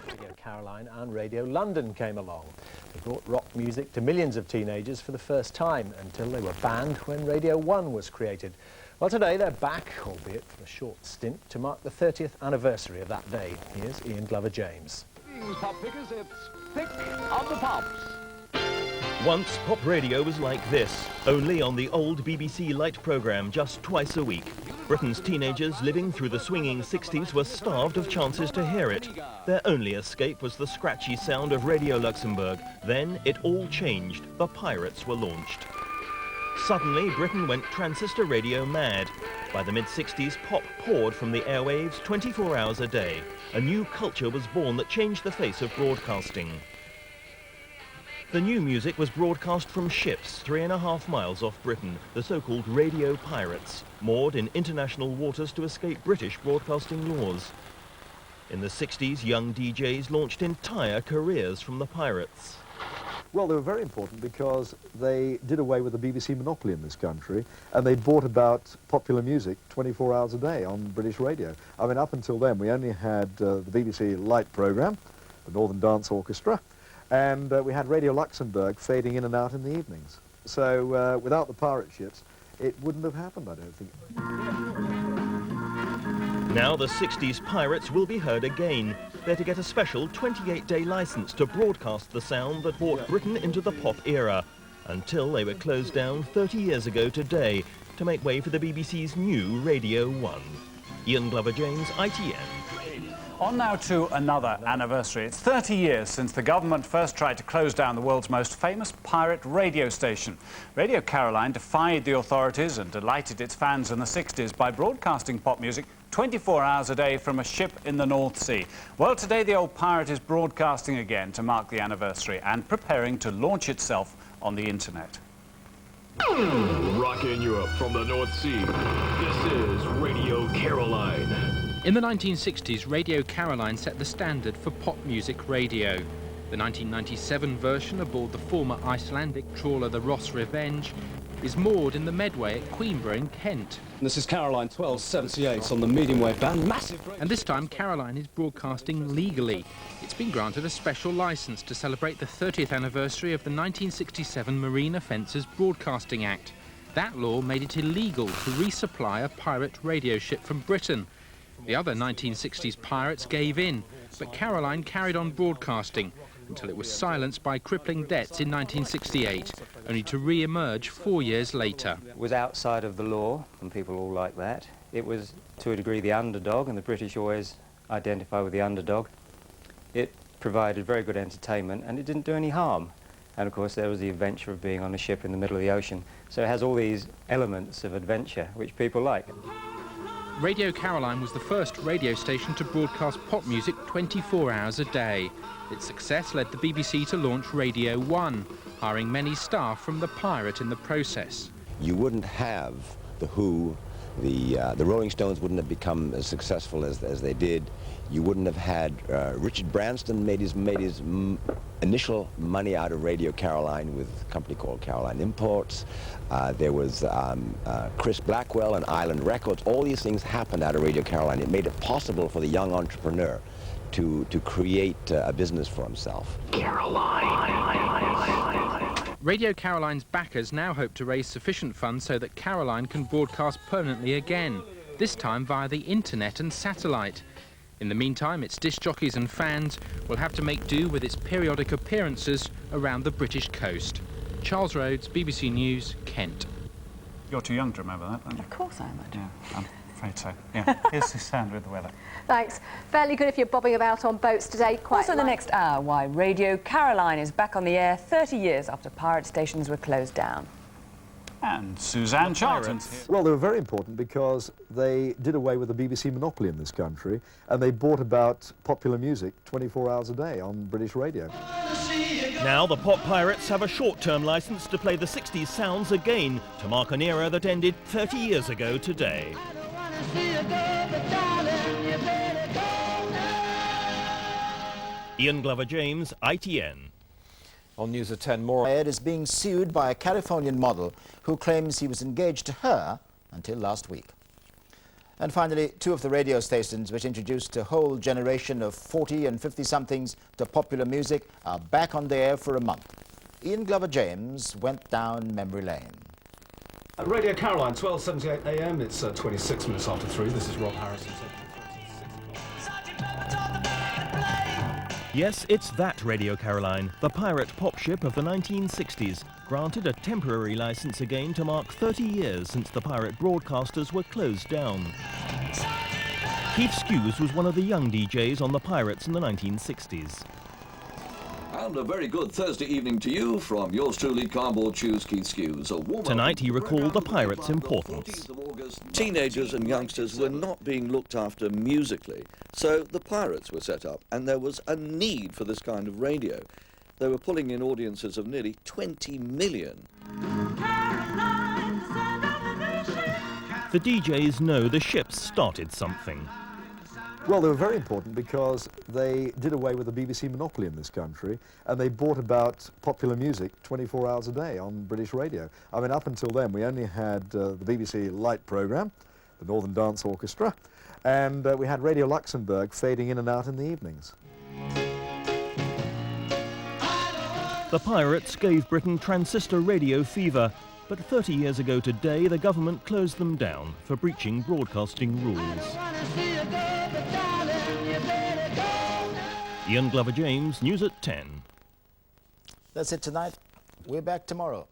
Radio Caroline and Radio London came along. They brought rock music to millions of teenagers for the first time, until they were banned when Radio 1 was created. Well, today they're back, albeit for a short stint, to mark the 30th anniversary of that day. Here's Ian Glover-James. Pop pickers, it's Pick of the Pops. Once pop radio was like this, only on the old BBC Light programme just twice a week. Britain's teenagers living through the swinging 60s were starved of chances to hear it. Their only escape was the scratchy sound of Radio Luxembourg. Then it all changed. The Pirates were launched. Suddenly, Britain went transistor radio mad. By the mid-60s, pop poured from the airwaves 24 hours a day. A new culture was born that changed the face of broadcasting. The new music was broadcast from ships 3.5 miles off Britain, the so-called radio pirates, moored in international waters to escape British broadcasting laws. In the 60s, young DJs launched entire careers from the pirates. Well, they were very important because they did away with the BBC monopoly in this country, and they brought about popular music 24 hours a day on British radio. I mean, up until then, we only had the BBC Light programme, the Northern Dance Orchestra, and we had Radio Luxembourg fading in and out in the evenings. So without the pirate ships, it wouldn't have happened, I don't think. Now the 60s pirates will be heard again. They're to get a special 28-day licence to broadcast the sound that brought Britain into the pop era, until they were closed down 30 years ago today to make way for the BBC's new Radio 1. Ian Glover-James, ITN. On now to another anniversary. It's 30 years since the government first tried to close down the world's most famous pirate radio station. Radio Caroline defied the authorities and delighted its fans in the 60s by broadcasting pop music 24 hours a day from a ship in the North Sea. Well, today the old pirate is broadcasting again to mark the anniversary and preparing to launch itself on the internet. Rockin' Europe from the North Sea. This is Radio Caroline. In the 1960s, Radio Caroline set the standard for pop music radio. The 1997 version aboard the former Icelandic trawler the Ross Revenge is moored in the Medway at Queenborough in Kent. This is Caroline 1278 on the medium wave band. Massive. And this time Caroline is broadcasting legally. It's been granted a special licence to celebrate the 30th anniversary of the 1967 Marine Offences Broadcasting Act. That law made it illegal to resupply a pirate radio ship from Britain. The other 1960s pirates gave in, but Caroline carried on broadcasting until it was silenced by crippling debts in 1968, only to re-emerge 4 years later. It was outside of the law, and people all like that. It was, to a degree, the underdog, and the British always identify with the underdog. It provided very good entertainment, and it didn't do any harm. And, of course, there was the adventure of being on a ship in the middle of the ocean. So it has all these elements of adventure, which people like. Radio Caroline was the first radio station to broadcast pop music 24 hours a day. Its success led the BBC to launch Radio 1, hiring many staff from the pirate in the process. You wouldn't have The Who, the Rolling Stones wouldn't have become as successful as they did. You wouldn't have had Richard Branson made his initial money out of Radio Caroline with a company called Caroline Imports. There was Chris Blackwell and Island Records. All these things happened out of Radio Caroline. It made it possible for the young entrepreneur to create a business for himself. Radio Caroline's backers now hope to raise sufficient funds so that Caroline can broadcast permanently again, this time via the internet and satellite. In the meantime, its disc jockeys and fans will have to make do with its periodic appearances around the British coast. Charles Rhodes, BBC News, Kent. You're too young to remember that, aren't you? Of course I am. Yeah, I'm afraid so. Yeah. Here's the sound with the weather. Thanks. Fairly good if you're bobbing about on boats today. Also in the next hour, why Radio Caroline is back on the air 30 years after pirate stations were closed down. And Suzanne Charlton. Well, they were very important because they did away with the BBC monopoly in this country, and they brought about popular music 24 hours a day on British radio. Now the pop pirates have a short-term licence to play the 60s sounds again to mark an era that ended 30 years ago today. Ian Glover-James, ITN. On News at 10 more. Ed is being sued by a Californian model who claims he was engaged to her until last week. And finally, two of the radio stations which introduced a whole generation of 40 and 50-somethings to popular music are back on the air for a month. Ian Glover James went down memory lane. Radio Caroline, 12:78 AM. It's 26 minutes after 3. This is Rob Harrison. Yes, it's that Radio Caroline, the pirate pop ship of the 1960s, granted a temporary licence again to mark 30 years since the pirate broadcasters were closed down. Keith Skews was one of the young DJs on the Pirates in the 1960s. And a very good Thursday evening to you from yours truly, Cardboard Shoes Keith Skews. Tonight he recalled the Pirates' importance. Teenagers and youngsters were not being looked after musically, so the Pirates were set up, and there was a need for this kind of radio. They were pulling in audiences of nearly 20 million. The DJs know the ships started something. Well, they were very important because they did away with the BBC monopoly in this country, and they brought about popular music 24 hours a day on British radio. I mean, up until then, we only had the BBC Light programme, the Northern Dance Orchestra, and we had Radio Luxembourg fading in and out in the evenings. The Pirates gave Britain transistor radio fever, but 30 years ago today, the government closed them down for breaching broadcasting rules. Ian Glover James, News at 10. That's it tonight. We're back tomorrow.